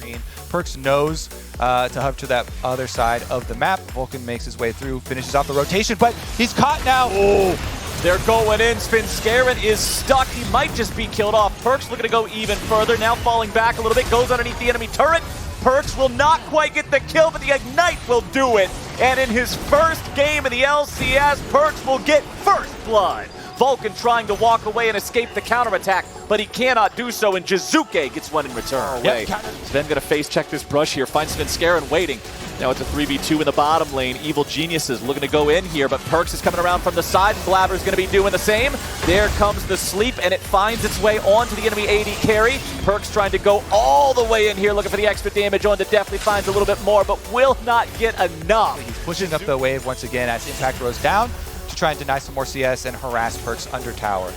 mean, Perkz knows to hub to that other side of the map. Vulcan makes his way through, finishes off the rotation, but he's caught now. Oh, they're going in. Svenskeren is stuck. He might just be killed off. Perkz looking to go even further. Now falling back a little bit. Goes underneath the enemy turret. Perkz will not quite get the kill, but the Ignite will do it. And in his first game in the LCS, Perkz will get first blood. Vulcan trying to walk away and escape the counterattack, but he cannot do so, and Jizuke gets one in return. Zven gonna face check this brush here, finds Svenskeren waiting. Now it's a 3v2 in the bottom lane. Evil Geniuses looking to go in here, but Perkz is coming around from the side, and Blabber's gonna be doing the same. There comes the sleep, and it finds its way onto the enemy AD carry. Perkz trying to go all the way in here, looking for the extra damage on to definitely finds a little bit more, but will not get enough. He's pushing up the wave once again as Impact rows down to try and deny some more CS and harass Perkz under tower.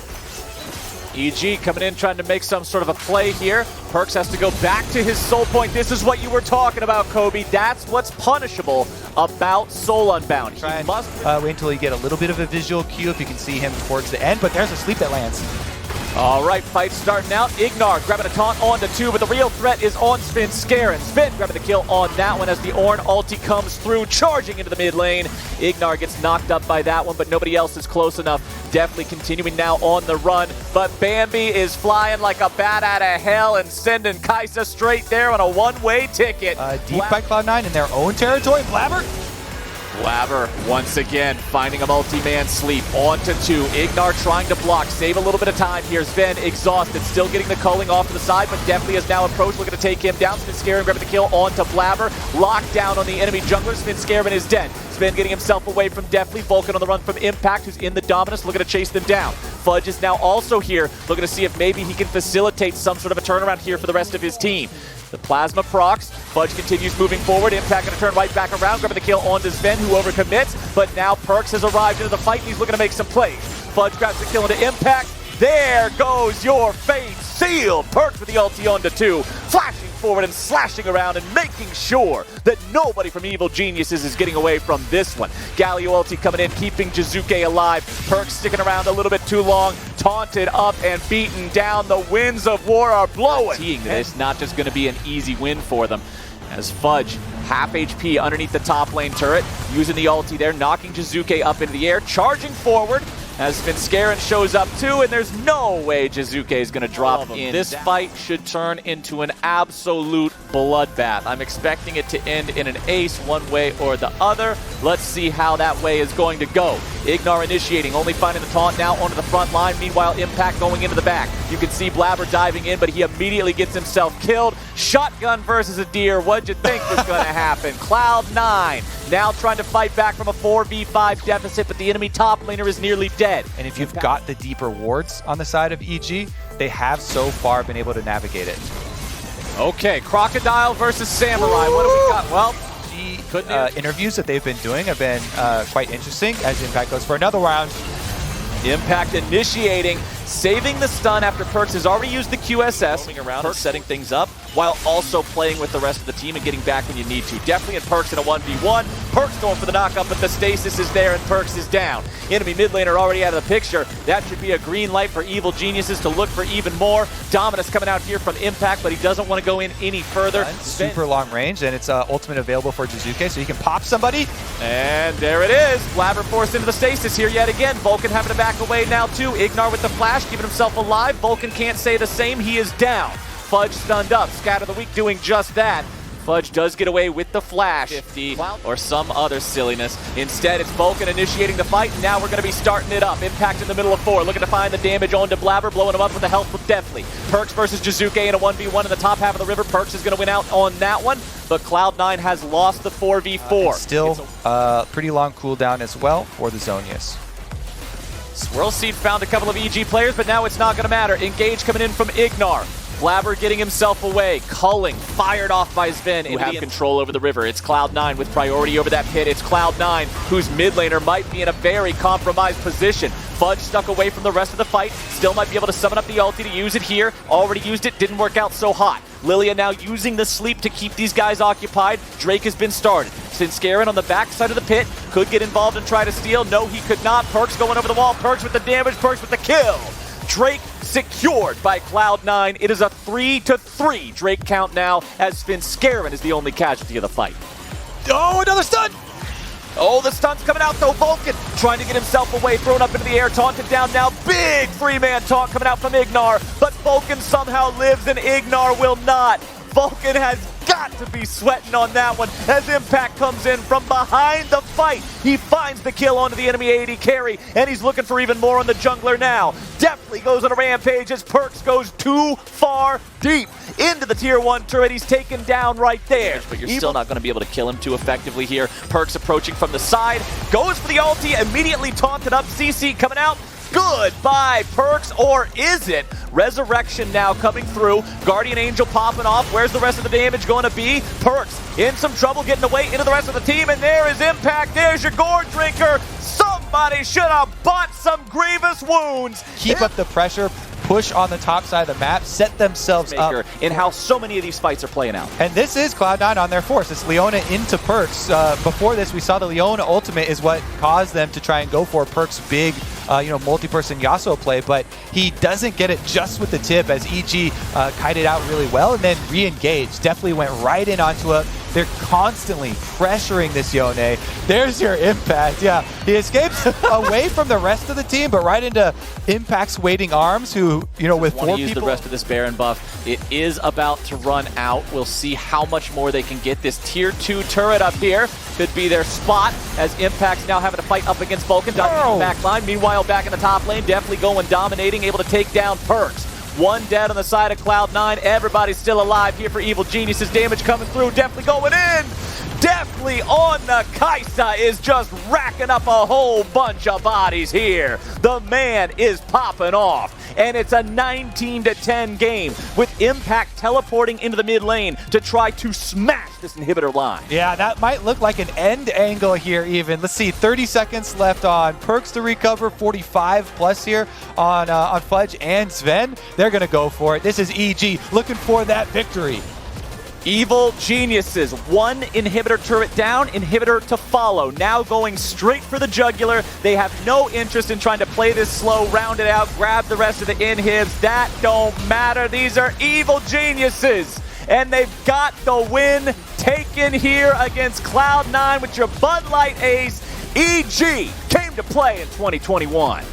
EG coming in, trying to make some sort of a play here. Perkz has to go back to his soul point. This is what you were talking about, Kobe. That's what's punishable about Soul Unbound. He must wait until you get a little bit of a visual cue if you can see him towards the end, but there's a sleep that lands. All right, fight starting out. Ignar grabbing a taunt onto 2, but the real threat is on Svenskeren. Sven grabbing the kill on that one as the Ornn ulti comes through, charging into the mid lane. Ignar gets knocked up by that one, but nobody else is close enough. Definitely continuing now on the run, but Bambi is flying like a bat out of hell and sending Kai'Sa straight there on a one-way ticket. Deep by Cloud9 in their own territory. Blabber once again finding a multi-man sleep onto 2. Ignar trying to block, save a little bit of time here. Zven exhausted, still getting the culling off to the side, but definitely has now approached, looking to take him down. Svenskeren grabbing the kill onto Blabber. Locked down on the enemy jungler. Svenskeren is dead. Zven getting himself away from Deathly. Vulcan on the run from Impact, who's in the Dominus, looking to chase them down. Fudge is now also here, looking to see if maybe he can facilitate some sort of a turnaround here for the rest of his team. The Plasma procs. Fudge continues moving forward. Impact going to turn right back around, grabbing the kill onto Zven, who overcommits. But now Perkz has arrived into the fight, and he's looking to make some plays. Fudge grabs the kill into Impact. There goes your fate sealed. Perkz with the ulti onto 2. Flashing forward and slashing around and making sure that nobody from Evil Geniuses is getting away from this one. Galio ulti coming in, keeping Jizuke alive. Perkz sticking around a little bit too long. Taunted up and beaten down. The winds of war are blowing. It's not just going to be an easy win for them, as Fudge, half HP underneath the top lane turret, using the ulti there, knocking Jizuke up into the air, charging forward as Svenskeren shows up too, and there's no way Jizuke is going to drop in. This fight should turn into an absolute bloodbath. I'm expecting it to end in an ace one way or the other. Let's see how that way is going to go. Ignar initiating, only finding the taunt now onto the front line. Meanwhile, Impact going into the back. You can see Blabber diving in, but he immediately gets himself killed. Shotgun versus a deer. What'd you think was going to happen? Cloud9 now trying to fight back from a 4v5 deficit, but the enemy top laner is nearly dead. And if you've got the deeper wards on the side of EG, they have so far been able to navigate it. Okay, Crocodile versus Samurai. What have we got? Well, the interviews that they've been doing have been quite interesting as Impact goes for another round. Impact initiating, saving the stun after Perkz has already used the QSS. Moving around and setting things up while also playing with the rest of the team and getting back when you need to. Definitely in Perkz in a 1v1. Perkz going for the knockup, but the stasis is there and Perkz is down. Enemy mid laner already out of the picture. That should be a green light for Evil Geniuses to look for even more. Dominus coming out here from Impact, but he doesn't want to go in any further. Super long range, and it's ultimate available for Jizuke, so he can pop somebody. And there it is. Blabber forced into the stasis here yet again. Vulcan having to back away now too. Ignar with the flash, keeping himself alive. Vulcan can't say the same. He is down. Fudge stunned up. Scatter the Weak doing just that. Fudge does get away with the flash, 50 or some other silliness. Instead, it's Vulcan initiating the fight, and now we're going to be starting it up. Impact in the middle of 4, looking to find the damage onto Blabber, blowing him up with the health with Deathly. Perkz versus Jizuke in a 1v1 in the top half of the river. Perkz is going to win out on that one, but Cloud9 has lost the 4v4. Still pretty long cooldown as well for the Zonius. Swirl Seed found a couple of EG players, but now it's not going to matter. Engage coming in from Ignar. Blabber getting himself away. Culling fired off by Zven, who have control over the river. It's Cloud9 with priority over that pit. It's Cloud9, whose mid laner might be in a very compromised position. Fudge stuck away from the rest of the fight. Still might be able to summon up the ulti to use it here. Already used it, didn't work out so hot. Lilia now using the sleep to keep these guys occupied. Drake has been started. Svenskeren on the back side of the pit could get involved and try to steal. No, he could not. Perkz going over the wall. Perkz with the damage. Perkz with the kill. Drake secured by Cloud9. It is a 3-3 Drake count now, as Finn Scarron is the only casualty of the fight. Oh, another stun! Oh, the stun's coming out though. Vulcan trying to get himself away, thrown up into the air, taunted down now. Big three-man taunt coming out from Ignar, but Vulcan somehow lives and Ignar will not. Vulcan has got to be sweating on that one as Impact comes in from behind the fight. He finds the kill onto the enemy AD carry, and he's looking for even more on the jungler now. Definitely goes on a rampage as Perkz goes too far deep into the tier 1 turret. He's taken down right there. But you're still not going to be able to kill him too effectively here. Perkz approaching from the side. Goes for the ulti, immediately taunted up. CC coming out. Goodbye, Perkz, or is it? Resurrection now coming through. Guardian Angel popping off. Where's the rest of the damage going to be? Perkz in some trouble getting away into the rest of the team, and there is Impact. There's your Gore Drinker. Somebody should have bought some grievous wounds. Keep up the pressure, push on the top side of the map, set themselves up. In how so many of these fights are playing out. And this is Cloud9 on their force. It's Leona into Perkz. Before this, we saw the Leona ultimate is what caused them to try and go for Perkz' big multi-person Yasuo play, but he doesn't get it just with the tip as EG kited out really well and then re-engaged. Definitely went right in onto it. They're constantly pressuring this Yone. There's your Impact. Yeah, he escapes away from the rest of the team, but right into Impact's waiting arms, who, with 4 people. Use the rest of this Baron buff. It is about to run out. We'll see how much more they can get. This tier 2 turret up here could be their spot, as Impact's now having to fight up against Vulcan. Dodging the back line. Meanwhile, back in the top lane, definitely going dominating, able to take down Perkz. One dead on the side of Cloud9. Everybody's still alive here for Evil Geniuses. Damage coming through. Definitely going in. Definitely on the Kaisa is just racking up a whole bunch of bodies here. The man is popping off. And it's a 19-10 game with Impact teleporting into the mid lane to try to smash this inhibitor line. Yeah, that might look like an end angle here even. Let's see, 30 seconds left on Perkz to recover, 45 plus here on Fudge and Zven. They're going to go for it. This is EG looking for that victory. Evil Geniuses, one inhibitor turret down, inhibitor to follow. Now going straight for the jugular. They have no interest in trying to play this slow, round it out, grab the rest of the inhibs. That don't matter. These are Evil Geniuses. And they've got the win taken here against Cloud9 with your Bud Light ace. EG came to play in 2021.